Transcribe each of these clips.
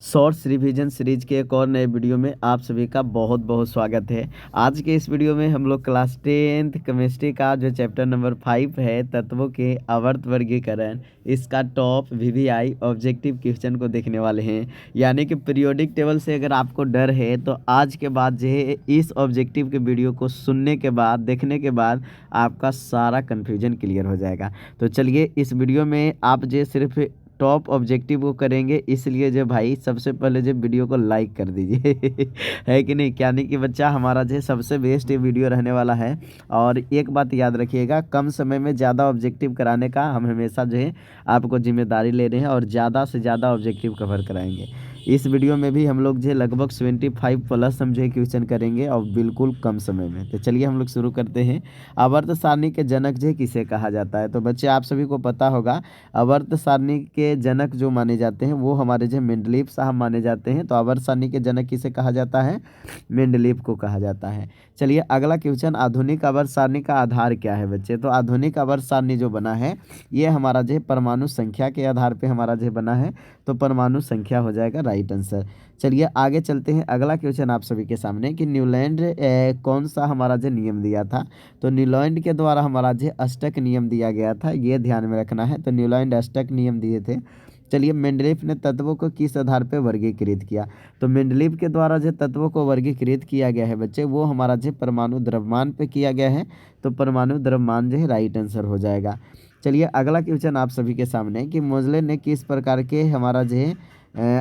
Shorts revision series के एक और नए वीडियो में आप सभी का बहुत बहुत स्वागत है। आज के इस वीडियो में हम लोग क्लास 10th केमिस्ट्री का जो चैप्टर नंबर 5 है तत्वों के आवर्त वर्गीकरण, इसका टॉप वीवीआई ऑब्जेक्टिव क्वेश्चन को देखने वाले हैं। यानी कि पीरियोडिक टेबल से अगर आपको डर है तो आज के बाद जो है इस ऑब्जेक्टिव के वीडियो को सुनने के बाद, देखने के बाद आपका सारा कन्फ्यूजन क्लियर हो जाएगा। तो चलिए इस वीडियो में आप जो सिर्फ टॉप ऑब्जेक्टिव को करेंगे, इसलिए जो भाई सबसे पहले जो वीडियो को लाइक कर दीजिए है कि नहीं। क्या नहीं कि बच्चा हमारा जो सबसे बेस्ट ये वीडियो रहने वाला है। और एक बात याद रखिएगा, कम समय में ज़्यादा ऑब्जेक्टिव कराने का हम हमेशा जो है आपको जिम्मेदारी ले रहे हैं और ज़्यादा से ज़्यादा ऑब्जेक्टिव कवर कराएंगे। इस वीडियो में भी हम लोग जो लगभग 75 प्लस हम जो क्वेश्चन करेंगे और बिल्कुल कम समय में। तो चलिए हम लोग शुरू करते हैं। आवर्त सारणी के जनक जो किसे कहा जाता है? तो बच्चे आप सभी को पता होगा, आवर्त सारणी के जनक जो माने जाते हैं वो हमारे जो मेंडलीव साहब माने जाते हैं। तो आवर्त सारणी के जनक किसे कहा जाता है? मेंडलीव को कहा जाता है। चलिए अगला क्वेश्चन, आधुनिक आवर्त सारणी का आधार क्या है बच्चे? तो आधुनिक आवर्त सारणी जो बना है ये हमारा जो परमाणु संख्या के आधार पे हमारा जो बना है, तो परमाणु संख्या हो जाएगा राइट आंसर। चलिए आगे चलते हैं। अगला क्वेश्चन आप सभी के सामने कि न्यूलैंड कौन सा हमारा जो नियम दिया था? तो न्यूलैंड के द्वारा हमारा जो अष्टक नियम दिया गया था, ये ध्यान में रखना है। तो न्यूलैंड अष्टक नियम दिए थे। चलिए मेंडलीव ने तत्वों को किस आधार पर वर्गीकृत किया? तो मेंडलीव के द्वारा जो तत्वों को वर्गीकृत किया गया है बच्चे, वो हमारा जो परमाणु द्रव्यमान पे किया गया है। तो परमाणु द्रव्यमान जो है राइट आंसर हो जाएगा। चलिए अगला क्वेश्चन आप सभी के सामने कि मोजले ने किस प्रकार के हमारा जो है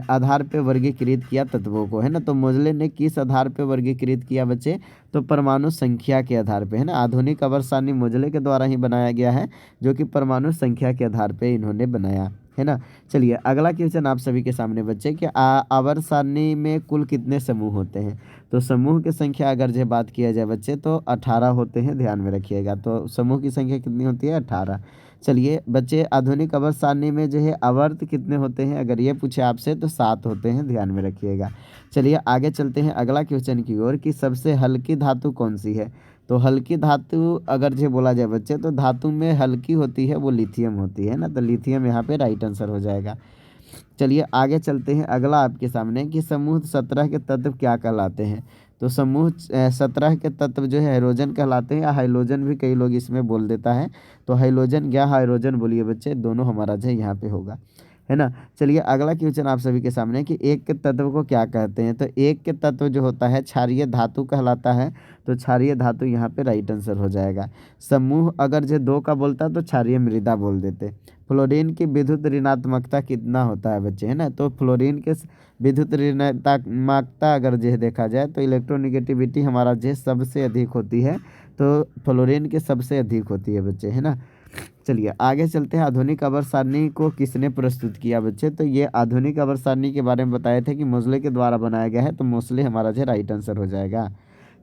आधार पे वर्गीकृत किया तत्वों को, है ना। तो मोजले ने किस आधार पे वर्गीकृत किया बच्चे? तो परमाणु संख्या के आधार पे, है ना। आधुनिक आवर्त सारणी मोजले के द्वारा ही बनाया गया है, जो कि परमाणु संख्या के आधार पे इन्होंने बनाया है ना। चलिए अगला क्वेश्चन आप सभी के सामने बच्चे कि आवर्त सारणी में कुल कितने समूह होते हैं? तो समूह की संख्या अगर जो बात किया जाए बच्चे तो 18 होते हैं, ध्यान में रखिएगा। तो समूह की संख्या कितनी होती है? 18। चलिए बच्चे आधुनिक आवर्त सारणी में जो है आवर्त कितने होते हैं अगर ये पूछे आपसे तो 7 होते हैं, ध्यान में रखिएगा। चलिए आगे चलते हैं अगला क्वेश्चन की ओर कि सबसे हल्की धातु कौन सी है? तो हल्की धातु अगर जो बोला जाए बच्चे तो धातु में हल्की होती है वो लिथियम होती है ना। तो लिथियम यहाँ पे राइट आंसर हो जाएगा। चलिए आगे चलते हैं। अगला आपके सामने कि समूह 17 के तत्व क्या कहलाते हैं? तो समूह 17 के तत्व जो है हाइड्रोजन कहलाते हैं, या हाइड्रोजन भी कई लोग इसमें बोल देता है। तो हाइड्रोजन या हाइड्रोजन बोलिए बच्चे, दोनों हमारा जो है यहाँ पे होगा, है ना। चलिए अगला क्वेश्चन आप सभी के सामने कि एक के तत्व को क्या कहते हैं? तो एक के तत्व जो होता है क्षारीय धातु कहलाता है। तो क्षारीय धातु यहाँ पे राइट आंसर हो जाएगा। समूह अगर जो 2 का बोलता तो क्षारीय मृदा बोल देते। फ्लोरीन की विद्युत ऋणात्मकता कितना होता है बच्चे, है ना। तो फ्लोरीन के विद्युत ऋणात्मकता अगर जो देखा जाए तो इलेक्ट्रोनिगेटिविटी हमारा जो सबसे अधिक होती है। तो फ्लोरीन के सबसे अधिक होती है बच्चे, है ना। चलिए आगे चलते हैं। आधुनिक आवर्त सारणी को किसने प्रस्तुत किया बच्चे? तो ये आधुनिक आवर्त सारणी के बारे में बताए थे कि मोजले के द्वारा बनाया गया है। तो मोजले हमारा जो राइट आंसर हो जाएगा।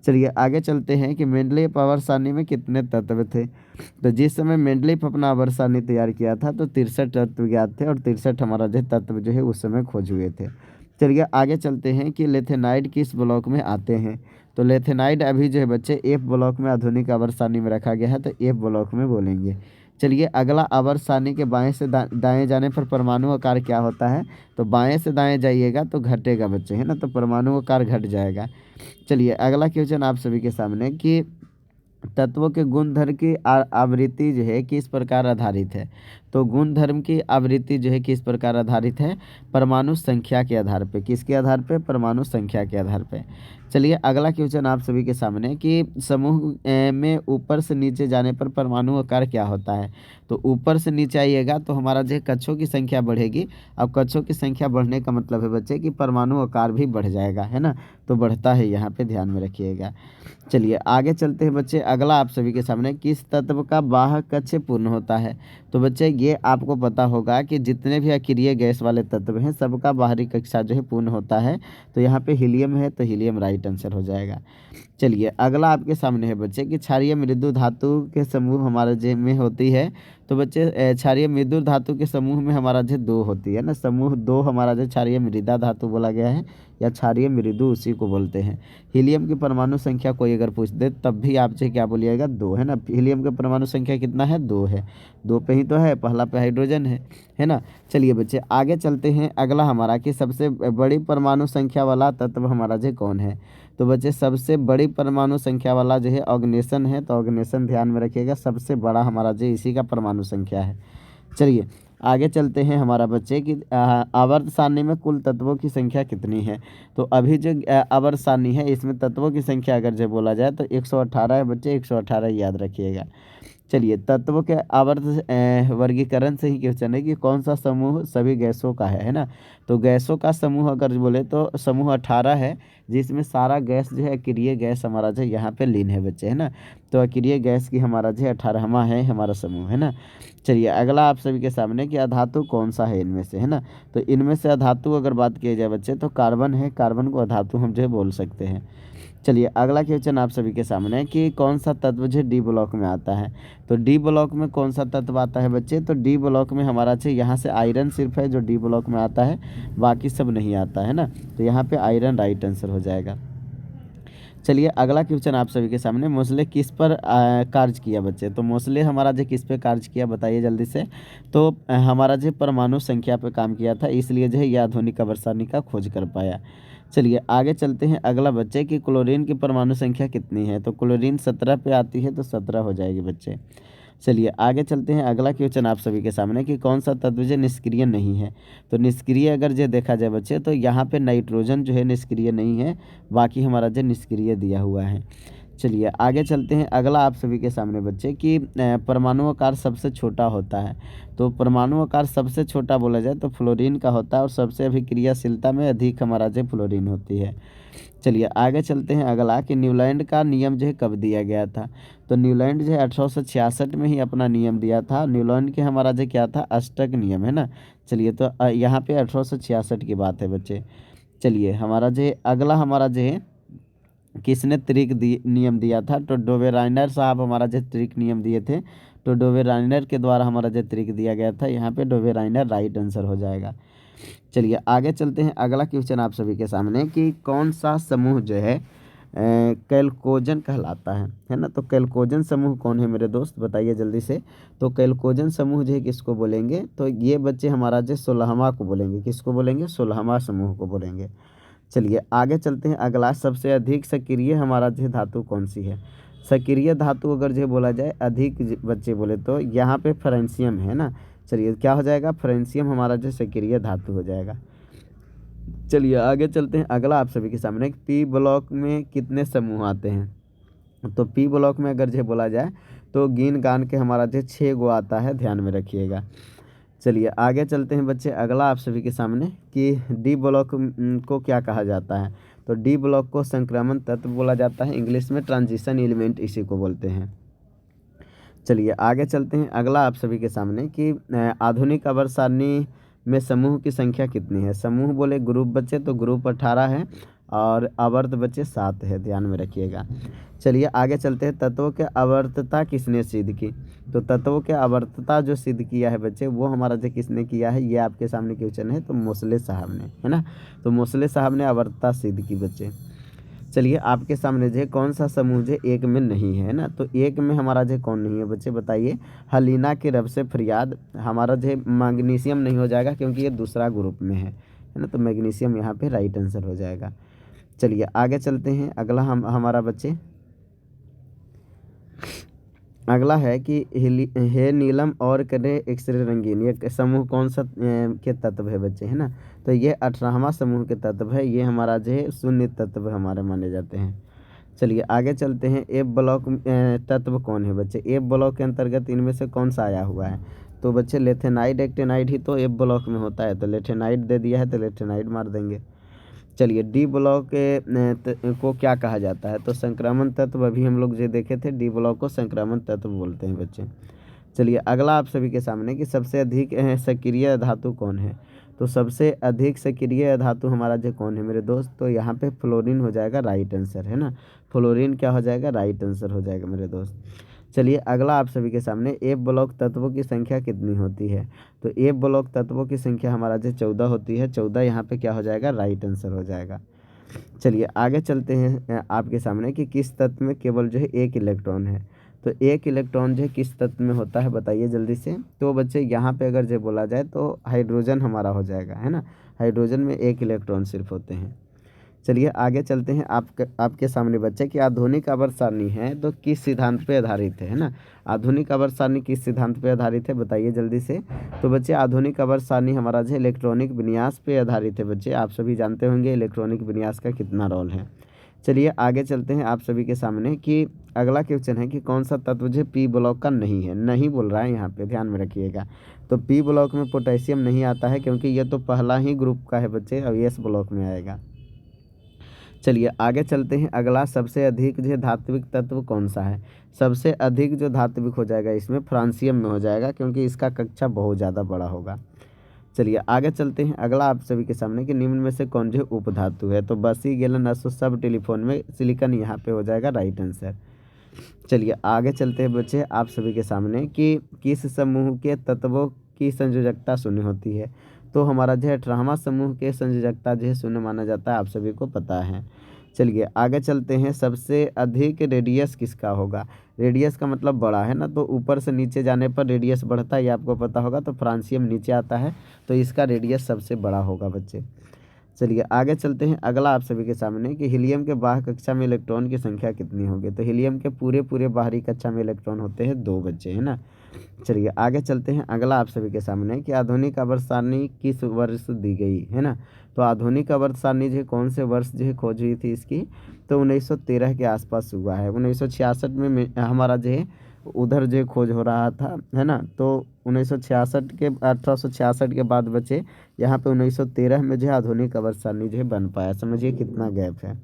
चलिए आगे चलते हैं कि मेंडलीव आवर्त सारणी में कितने तत्व थे? तो जिस समय मेंडलीव अपना आवर्त सारणी तैयार किया था तो 63 तत्व ज्ञात थे, और 63 हमारा जो तत्व जो है उस समय खोज हुए थे। चलिए आगे चलते हैं कि लेथेनाइड किस ब्लॉक में आते हैं? तो लेथेनाइड अभी जो है बच्चे एफ ब्लॉक में आधुनिक आवर्त सारणी में रखा गया है, तो एफ ब्लॉक में बोलेंगे। चलिए अगला, आवर्त सारणी के बाएं से दाएं जाने पर परमाणु आकार क्या होता है? तो बाएं से दाएं जाइएगा तो घटेगा बच्चे, है ना। तो परमाणु आकार घट जाएगा। चलिए अगला क्वेश्चन आप सभी के सामने कि तत्वों के गुणधर्म की आवृत्ति जो है किस प्रकार आधारित है? तो गुणधर्म की आवृत्ति जो है किस प्रकार आधारित है? परमाणु संख्या के आधार पे। किसके आधार पे? परमाणु संख्या के आधार पे। चलिए अगला क्वेश्चन आप सभी के सामने कि समूह में ऊपर से नीचे जाने पर परमाणु आकार क्या होता है? तो ऊपर से नीचे आइएगा तो हमारा जो कक्षों की संख्या बढ़ेगी। अब कक्षों की संख्या बढ़ने का मतलब है बच्चे कि परमाणु आकार भी बढ़ जाएगा, है ना। तो बढ़ता है, यहाँ पे ध्यान में रखिएगा। चलिए आगे चलते हैं बच्चे। अगला आप सभी के सामने किस तत्व का बाह्य कक्ष पूर्ण होता है? तो बच्चे ये आपको पता होगा कि जितने भी अक्रिय गैस वाले तत्व हैं सबका बाहरी कक्षा जो है पूर्ण होता है। तो यहाँ पे हीलियम है, तो हीलियम राइट आंसर हो जाएगा। चलिए अगला आपके सामने है बच्चे कि क्षारीय मृदु धातु के समूह हमारे जे में होती है। तो बच्चे क्षारीय मृदु धातु के समूह में हमारा जो 2 होती है ना, समूह 2 हमारा जो क्षारीय मृदा धातु बोला गया है या क्षारीय मृदु उसी को बोलते हैं। हीलियम की परमाणु संख्या कोई अगर पूछ दे तब भी आपसे क्या बोलिएगा 2 है ना। हीलियम का परमाणु संख्या कितना है 2 है, 2 पे ही तो है, पहला पे हाइड्रोजन है ना। चलिए बच्चे आगे चलते हैं। अगला हमारा कि सबसे बड़ी परमाणु संख्या वाला तत्व हमारा जो कौन है। तो बच्चे सबसे बड़ी परमाणु संख्या वाला जो है ऑर्गेनेशन है। तो ऑर्गेनेशन ध्यान में रखिएगा, सबसे बड़ा हमारा जो इसी का परमाणु संख्या है। चलिए आगे चलते हैं हमारा बच्चे कि आवर्त सारणी में कुल तत्वों की संख्या कितनी है। तो अभी जो आवर्त सारणी है इसमें तत्वों की संख्या अगर जो बोला जाए तो 118 है बच्चे, 118 याद रखिएगा। चलिए तत्वों के आवर्त वर्गीकरण से ही क्वेश्चन है कि कौन सा समूह सभी गैसों का है ना। तो गैसों का समूह अगर बोले तो समूह 18 है, जिसमें सारा गैस जो है अक्रिय गैस हमारा जो यहाँ पे लीन है बच्चे, है ना। तो अक्रिय गैस की हमारा जो 18वां है हमारा समूह, है ना। चलिए अगला आप सभी के सामने कि अधातु कौन सा है इनमें से, है ना। तो इनमें से अधातु अगर बात की जाए बच्चे तो कार्बन है, कार्बन को अधातु हम जो है बोल सकते हैं। चलिए अगला क्वेश्चन आप सभी के सामने है कि कौन सा तत्व जो डी ब्लॉक में आता है। तो डी ब्लॉक में कौन सा तत्व आता है बच्चे। तो डी ब्लॉक में हमारा जो यहाँ से आयरन सिर्फ है जो डी ब्लॉक में आता है, बाकी सब नहीं आता है ना। तो यहाँ पे आयरन राइट आंसर हो जाएगा। चलिए अगला क्वेश्चन आप सभी के सामने, मोसले किस पर कार्य किया बच्चे। तो मोसले हमारा जो किस पे कार्य किया बताइए जल्दी से। तो हमारा जो परमाणु संख्या पे काम किया था, इसलिए जो है यह आधुनिक आवर्त सारणी का खोज कर पाया। चलिए आगे चलते हैं। अगला बच्चे कि क्लोरीन की परमाणु संख्या कितनी है। तो क्लोरीन 17 पे आती है, तो 17 हो जाएगी बच्चे। चलिए आगे चलते हैं। अगला क्वेश्चन आप सभी के सामने कि कौन सा तत्व जो निष्क्रिय नहीं है। तो निष्क्रिय अगर जो देखा जाए बच्चे तो यहाँ पे नाइट्रोजन जो है निष्क्रिय नहीं है, बाकी हमारा जो निष्क्रिय दिया हुआ है। चलिए आगे चलते हैं। अगला आप सभी के सामने बच्चे कि परमाणु आकार सबसे छोटा होता है। तो परमाणु आकार सबसे छोटा बोला जाए तो फ्लोरीन का होता है, और सबसे अभिक्रियाशीलता में अधिक हमारा जो फ्लोरीन होती है। चलिए आगे चलते हैं। अगला कि न्यूलैंड का नियम जो है कब दिया गया था। तो न्यूलैंड जो है 1866 में ही अपना नियम दिया था। न्यूलैंड के हमारा जो क्या था अष्टक नियम, है ना। चलिए तो यहाँ पे 1866 की बात है बच्चे। चलिए हमारा जो अगला हमारा जो है किसने त्रिक नियम दिया था। तो डोबेराइनर साहब हमारा जो त्रिक नियम दिए थे, तो डोबेराइनर के द्वारा हमारा जो त्रिक दिया गया था, यहाँ पे डोबेराइनर राइट आंसर हो जाएगा। चलिए आगे चलते हैं। अगला क्वेश्चन आप सभी के सामने कि कौन सा समूह जो है कैल्कोजन कहलाता है ना। तो कैल्कोजन समूह कौन है मेरे दोस्त बताइए जल्दी से। तो कैल्कोजन समूह जो है किसको बोलेंगे। तो ये बच्चे हमारा जो 16वां को बोलेंगे, किसको बोलेंगे 16वां समूह को बोलेंगे। चलिए आगे चलते हैं। अगला सबसे अधिक सक्रिय हमारा जो धातु कौन सी है। सक्रिय धातु अगर जो बोला जाए अधिक बच्चे बोले तो यहाँ पे फ्रांसियम है ना। चलिए क्या हो जाएगा फ्रांसियम हमारा जो सक्रिय धातु हो जाएगा। चलिए आगे चलते हैं। अगला आप सभी के सामने पी ब्लॉक में कितने समूह आते हैं। तो पी ब्लॉक में अगर जो बोला जाए तो गिन गान के हमारा जो 6 गो आता है, ध्यान में रखिएगा। चलिए आगे चलते हैं बच्चे। अगला आप सभी के सामने कि डी ब्लॉक को क्या कहा जाता है। तो डी ब्लॉक को संक्रमण तत्व बोला जाता है, इंग्लिश में ट्रांजिशन एलिमेंट इसी को बोलते हैं। चलिए आगे चलते हैं। अगला आप सभी के सामने कि आधुनिक आवर्त सारणी में समूह की संख्या कितनी है। समूह बोले ग्रुप बच्चे, तो ग्रुप 18 है और आवर्त बच्चे 7 है, ध्यान में रखिएगा। चलिए आगे चलते हैं। तत्वों के आवर्तता किसने सिद्ध की। तो तत्वों के आवर्तता जो सिद्ध किया है बच्चे वो हमारा जो किसने किया है, ये आपके सामने क्वेश्चन है। तो मोसले साहब ने, है ना। तो मोसले साहब ने आवर्तता सिद्ध की बच्चे। चलिए आपके सामने जो कौन सा समूह जो एक में नहीं है ना। तो एक में हमारा जो कौन नहीं है बच्चे बताइए। हलीना के रब से फरियाद हमारा जो मैग्नीशियम नहीं हो जाएगा क्योंकि ये दूसरा ग्रुप में है ना। तो मैग्नीशियम यहाँ पे राइट आंसर हो जाएगा। चलिए आगे चलते हैं। अगला हमारा बच्चे अगला है कि हे नीलम और करे एक्सरे रंगीन, ये समूह कौन सा के तत्व है बच्चे, है ना। तो ये 18वां समूह के तत्व है, ये हमारा जो है शून्य तत्व हमारे माने जाते हैं। चलिए आगे चलते हैं। एफ ब्लॉक तत्व कौन है बच्चे। एफ ब्लॉक के अंतर्गत इनमें से कौन सा आया हुआ है। तो बच्चे लेथेनाइड एक्टेनाइड ही तो एफ ब्लॉक में होता है, तो लेथेनाइड दे दिया है तो लेथेनाइड मार देंगे। चलिए डी ब्लॉक को क्या कहा जाता है। तो संक्रमण तत्व अभी हम लोग जो देखे थे, डी ब्लॉक को संक्रमण तत्व बोलते हैं बच्चे। चलिए अगला आप सभी के सामने कि सबसे अधिक सक्रिय धातु कौन है। तो सबसे अधिक सक्रिय धातु हमारा जो कौन है मेरे दोस्त, तो यहाँ पे फ्लोरीन हो जाएगा राइट आंसर, है ना। फ्लोरीन क्या हो जाएगा, राइट आंसर हो जाएगा मेरे दोस्त। चलिए अगला आप सभी के सामने एफ ब्लॉक तत्वों की संख्या कितनी होती है। तो एफ ब्लॉक तत्वों की संख्या हमारा जो 14 होती है, 14 यहाँ पे क्या हो जाएगा, राइट आंसर हो जाएगा। चलिए आगे चलते हैं आपके सामने कि किस तत्व में केवल जो है एक इलेक्ट्रॉन है। तो एक इलेक्ट्रॉन जो है किस तत्व में होता है बताइए जल्दी से। तो बच्चे यहाँ पे अगर जो बोला जाए तो हाइड्रोजन हमारा हो जाएगा, है ना। हाइड्रोजन में एक इलेक्ट्रॉन सिर्फ होते हैं। चलिए आगे चलते हैं आपके सामने बच्चे कि आधुनिक आवर्त सारणी है तो किस सिद्धांत पे आधारित है ना। आधुनिक आवर्त सारणी किस सिद्धांत पे आधारित है बताइए जल्दी से। तो बच्चे आधुनिक आवर्त सारणी हमारा जो इलेक्ट्रॉनिक विन्यास पे आधारित है। बच्चे आप सभी जानते होंगे इलेक्ट्रॉनिक विन्यास का कितना रोल है। चलिए आगे चलते हैं आप सभी के सामने कि अगला क्वेश्चन है कि कौन सा तत्व जो पी ब्लॉक का नहीं है, नहीं बोल रहा है यहाँ पे, ध्यान में रखिएगा। तो पी ब्लॉक में पोटेशियम नहीं आता है क्योंकि ये तो पहला ही ग्रुप का है बच्चे, और एस ब्लॉक में आएगा। चलिए आगे चलते हैं अगला, सबसे अधिक जो धात्विक तत्व कौन सा है। सबसे अधिक जो धात्विक हो जाएगा इसमें फ्रांसियम में हो जाएगा क्योंकि इसका कक्षा बहुत ज़्यादा बड़ा होगा। चलिए आगे चलते हैं अगला आप सभी के सामने कि निम्न में से कौन जो उपधातु है। तो बसी गैलन असो सब टेलीफोन में सिलिकॉन यहाँ पे हो जाएगा राइट आंसर। चलिए आगे चलते हैं बच्चे आप सभी के सामने कि किस समूह के तत्वों की संयोजकता शून्य होती है। तो हमारा जो है 18वां समूह के संयोजकता जो है शून्य माना जाता है, आप सभी को पता है। चलिए आगे चलते हैं, सबसे अधिक रेडियस किसका होगा। रेडियस का मतलब बड़ा, है ना। तो ऊपर से नीचे जाने पर रेडियस बढ़ता है, ये आपको पता होगा। तो फ्रांसियम नीचे आता है तो इसका रेडियस सबसे बड़ा होगा बच्चे। चलिए आगे चलते हैं अगला आप सभी के सामने कि हीलियम के बाह्य कक्षा में इलेक्ट्रॉन की संख्या कितनी होगी। तो हीलियम के पूरे बाहरी कक्षा में इलेक्ट्रॉन होते हैं 2 बच्चे, है ना। चलिए आगे चलते हैं अगला आप सभी के सामने कि आधुनिक आवर्त सारणी किस वर्ष दी गई है ना। तो आधुनिक आवर्त सारणी जो है कौन से वर्ष जो है खोज हुई थी इसकी। तो 1913 के आसपास हुआ है। 1966 में हमारा जो है उधर जो खोज हो रहा था, है ना। तो 1966 के 1866 के बाद बचे यहाँ पे 1913 में जो है आधुनिक आवर्त सारणी जो है बन पाया। समझिए कितना गैप है।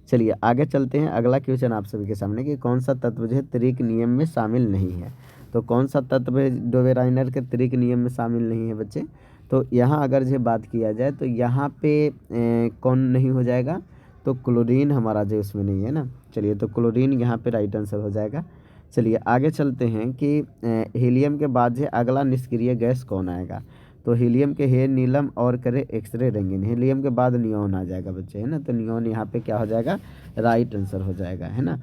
चलिए आगे चलते हैं अगला क्वेश्चन आप सभी के सामने कि कौन सा तत्व जो है त्रिक नियम में शामिल नहीं है। तो कौन सा तत्व है डोबेराइनर के त्रिक नियम में शामिल नहीं है बच्चे। तो यहाँ अगर जो बात किया जाए तो यहाँ पे कौन नहीं हो जाएगा। तो क्लोरीन हमारा जो इसमें नहीं है ना। चलिए तो क्लोरीन यहाँ पे राइट आंसर हो जाएगा। चलिए आगे चलते हैं कि हीलियम के बाद जो अगला निष्क्रिय गैस कौन आएगा। तो हीलियम के हे नीलम और करे एक्सरे रंगीन। हीलियम के बाद नियॉन आ जाएगा बच्चे, है ना। तो नियॉन यहाँ पे क्या हो जाएगा, राइट आंसर हो जाएगा, है ना।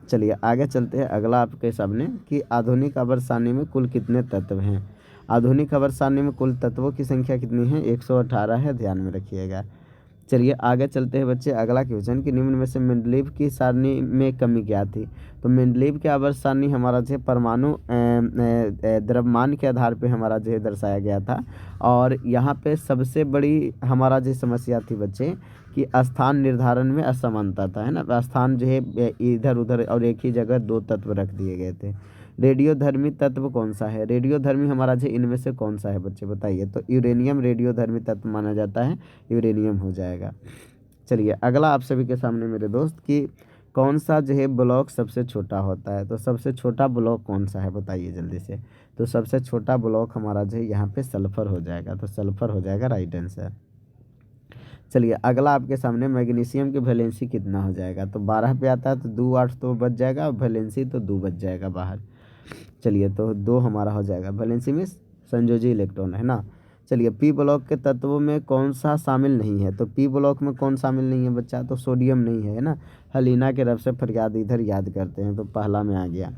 चलिए आगे चलते हैं अगला आपके सामने कि आधुनिक आवर्त सारणी में कुल कितने तत्व हैं। आधुनिक आवर्त सारणी में कुल तत्वों की संख्या कितनी है, 118 है, ध्यान में रखिएगा। चलिए आगे चलते हैं बच्चे अगला क्वेश्चन कि निम्न में से मेंडलीव की सारणी में कमी क्या थी। तो मेंडलीव की आवर्त सारणी हमारा जो है परमाणु द्रव्यमान के आधार पे हमारा जो है दर्शाया गया था। और यहाँ पे सबसे बड़ी हमारा जो समस्या थी बच्चे कि स्थान निर्धारण में असमानता था, है ना। स्थान जो है इधर उधर और एक ही जगह 2 तत्व रख दिए गए थे। रेडियोधर्मी तत्व कौन सा है। रेडियोधर्मी हमारा जो इनमें से कौन सा है बच्चे बताइए। तो यूरेनियम रेडियोधर्मी तत्व माना जाता है, यूरेनियम हो जाएगा। चलिए अगला आप सभी के सामने मेरे दोस्त कि कौन सा जो है ब्लॉक सबसे छोटा होता है। तो सबसे छोटा ब्लॉक कौन सा है बताइए जल्दी से। तो सबसे छोटा ब्लॉक हमारा जो है यहाँ पे सल्फर हो जाएगा। तो सल्फर हो जाएगा राइट आंसर। चलिए अगला आपके सामने मैग्नीशियम की वैलेंसी कितना हो जाएगा। तो 12 पे आता है तो 2 8 तो बच जाएगा, और वैलेंसी तो 2 बच जाएगा बाहर। चलिए तो 2 हमारा हो जाएगा। वैलेंसी में संयोजी इलेक्ट्रॉन, है ना। चलिए पी ब्लॉक के तत्वों में कौन सा शामिल नहीं है। तो पी ब्लॉक में कौन शामिल नहीं है बच्चा। तो सोडियम नहीं है ना। हलीना के रब से फरियाद इधर याद करते हैं, तो पहला में आ गया।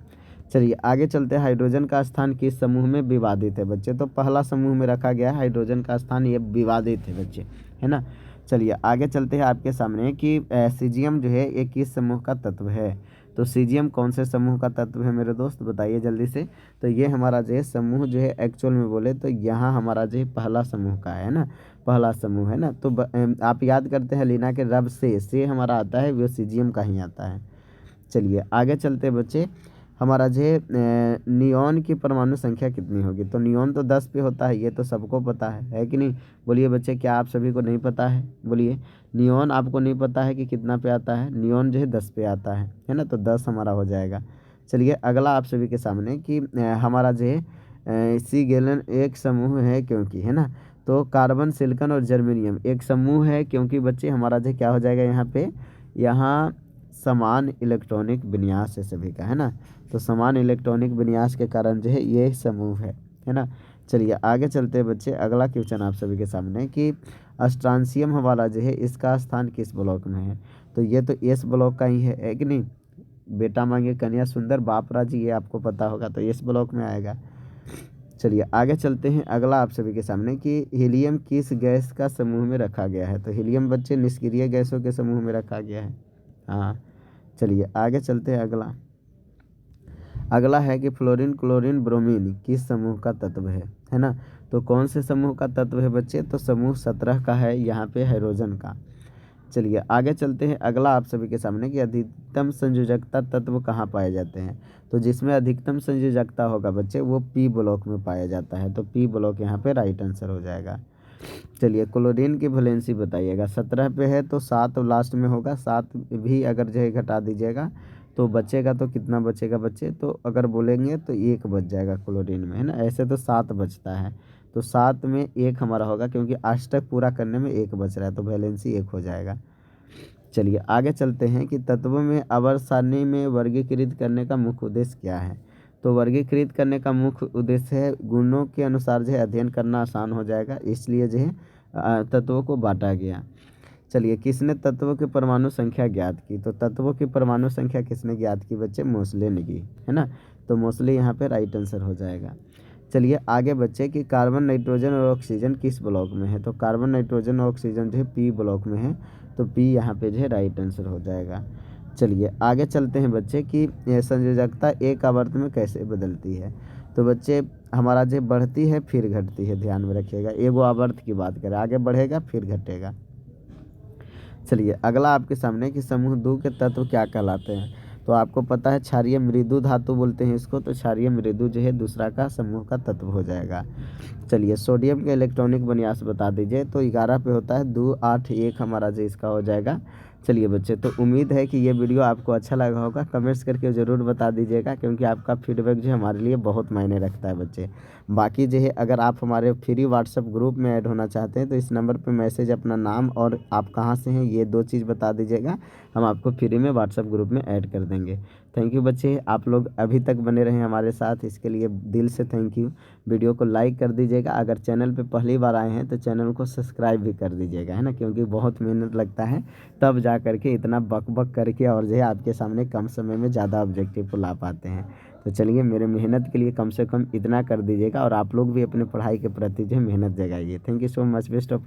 चलिए आगे चलते हैं, हाइड्रोजन का स्थान किस समूह में विवादित है बच्चे। तो पहला समूह में रखा गया है हाइड्रोजन का स्थान, ये विवादित है बच्चे, है ना। चलिए आगे चलते हैं आपके सामने कि सीजियम जो है ये किस समूह का तत्व है। तो सीजियम कौन से समूह का तत्व है मेरे दोस्त बताइए जल्दी से। तो ये हमारा जो है समूह जो है एक्चुअल में बोले तो यहाँ हमारा जो है पहला समूह का है ना, पहला समूह है ना। तो आप याद करते हैं लीना के रब से हमारा आता है, वो सीजियम का ही आता है। चलिए आगे चलते हैं बच्चे, हमारा जो है नियॉन की परमाणु संख्या कितनी होगी। तो नियॉन तो 10 पे होता है, ये तो सबको पता है कि नहीं। बोलिए बच्चे क्या आप सभी को नहीं पता है, बोलिए। नियॉन आपको नहीं पता है कि कितना पे आता है। नियॉन जो है 10 पे आता है ना। तो 10 हमारा हो जाएगा। चलिए अगला आप सभी के सामने कि हमारा जो है सी गैलन एक समूह है क्योंकि, है ना। तो कार्बन, सिलिकॉन और जर्मेनियम एक समूह है, क्योंकि बच्चे हमारा जो क्या हो जाएगा यहाँ पे, यहाँ समान इलेक्ट्रॉनिक विन्यास है सभी का, है ना। तो समान इलेक्ट्रॉनिक विन्यास के कारण जो है ये समूह है ना। चलिए आगे चलते हैं बच्चे, अगला क्वेश्चन आप सभी के सामने कि अस्ट्रांसियम हमारा जो है इसका स्थान किस ब्लॉक में है। तो ये तो एस ब्लॉक का ही है कि नहीं। बेटा मांगे कन्या सुंदर बाप राजी, ये आपको पता होगा, तो एस ब्लॉक में आएगा। चलिए आगे चलते हैं, अगला आप सभी के सामने कि हीलियम किस गैस का समूह में रखा गया है। तो हीलियम बच्चे निष्क्रिय गैसों के समूह में रखा गया है। हाँ, चलिए आगे चलते हैं, अगला है कि फ्लोरीन, क्लोरीन, ब्रोमीन किस समूह का तत्व है ना। तो कौन से समूह का तत्व है बच्चे, तो समूह 17 का है यहाँ पे हाइड्रोजन का। चलिए आगे चलते हैं, अगला आप सभी के सामने कि अधिकतम संयोजकता तत्व कहाँ पाए जाते हैं। तो जिसमें अधिकतम संयोजकता होगा बच्चे वो पी ब्लॉक में पाया जाता है, तो पी ब्लॉक यहाँ पे राइट आंसर हो जाएगा। चलिए क्लोरीन की वैलेंसी बताइएगा, 17 पे है तो 7 लास्ट में होगा, 7 भी अगर जो है घटा दीजिएगा तो बचेगा, तो कितना बचेगा बच्चे, तो अगर बोलेंगे तो 1 बच जाएगा क्लोरीन में, है ना। ऐसे तो 7 बचता है, तो 7 में 1 हमारा होगा, क्योंकि अष्टक पूरा करने में 1 बच रहा है, तो वैलेंसी 1 हो जाएगा। चलिए आगे चलते हैं कि तत्वों में आवर्त सारणी में वर्गीकृत करने का मुख्य उद्देश्य क्या है। तो वर्गीकृत करने का मुख्य उद्देश्य है गुणों के अनुसार जो है अध्ययन करना आसान हो जाएगा, इसलिए जो है तत्वों को बांटा गया। चलिए किसने तत्वों की परमाणु संख्या ज्ञात की। तो तत्वों की परमाणु संख्या किसने ज्ञात की बच्चे, मोसले ने की, है ना। तो मोसले यहाँ पे राइट आंसर हो जाएगा। चलिए आगे बच्चे कि कार्बन, नाइट्रोजन और ऑक्सीजन किस ब्लॉक में है। तो कार्बन, नाइट्रोजन और ऑक्सीजन जो है पी ब्लॉक में है, तो पी यहाँ पे जो है राइट आंसर हो जाएगा। चलिए आगे चलते हैं बच्चे कि यह संयोजकता एक आवर्त में कैसे बदलती है। तो बच्चे हमारा जो बढ़ती है फिर घटती है, ध्यान में रखिएगा, एगो आवर्त की बात करें, आगे बढ़ेगा फिर घटेगा। चलिए अगला आपके सामने कि समूह 2 के तत्व क्या कहलाते हैं। तो आपको पता है क्षारीय मृदु धातु बोलते हैं इसको, तो क्षारीय मृदु जो है दूसरा का समूह का तत्व हो जाएगा। चलिए सोडियम के इलेक्ट्रॉनिक विन्यास बता दीजिए। तो 11 पे होता है, 2 8 1 हमारा जो इसका हो जाएगा। चलिए बच्चे, तो उम्मीद है कि ये वीडियो आपको अच्छा लगा होगा, कमेंट्स करके ज़रूर बता दीजिएगा, क्योंकि आपका फीडबैक जो है हमारे लिए बहुत मायने रखता है बच्चे। बाकी जो है अगर आप हमारे फ्री व्हाट्सएप ग्रुप में ऐड होना चाहते हैं तो इस नंबर पे मैसेज अपना नाम और आप कहाँ से हैं ये 2 चीज़ बता दीजिएगा, हम आपको फ्री में व्हाट्सएप ग्रुप में ऐड कर देंगे। थैंक यू बच्चे, आप लोग अभी तक बने रहें हमारे साथ, इसके लिए दिल से थैंक यू। वीडियो को लाइक कर दीजिएगा, अगर चैनल पे पहली बार आए हैं तो चैनल को सब्सक्राइब भी कर दीजिएगा, है ना, क्योंकि बहुत मेहनत लगता है तब जा करके इतना बक बक करके और जो है आपके सामने कम समय में ज़्यादा ऑब्जेक्टिव को ला पाते हैं। तो चलिए मेरे मेहनत के लिए कम से कम इतना कर दीजिएगा, और आप लोग भी अपने पढ़ाई के प्रति जो है मेहनत जगाइए। Thank you so much, best of luck.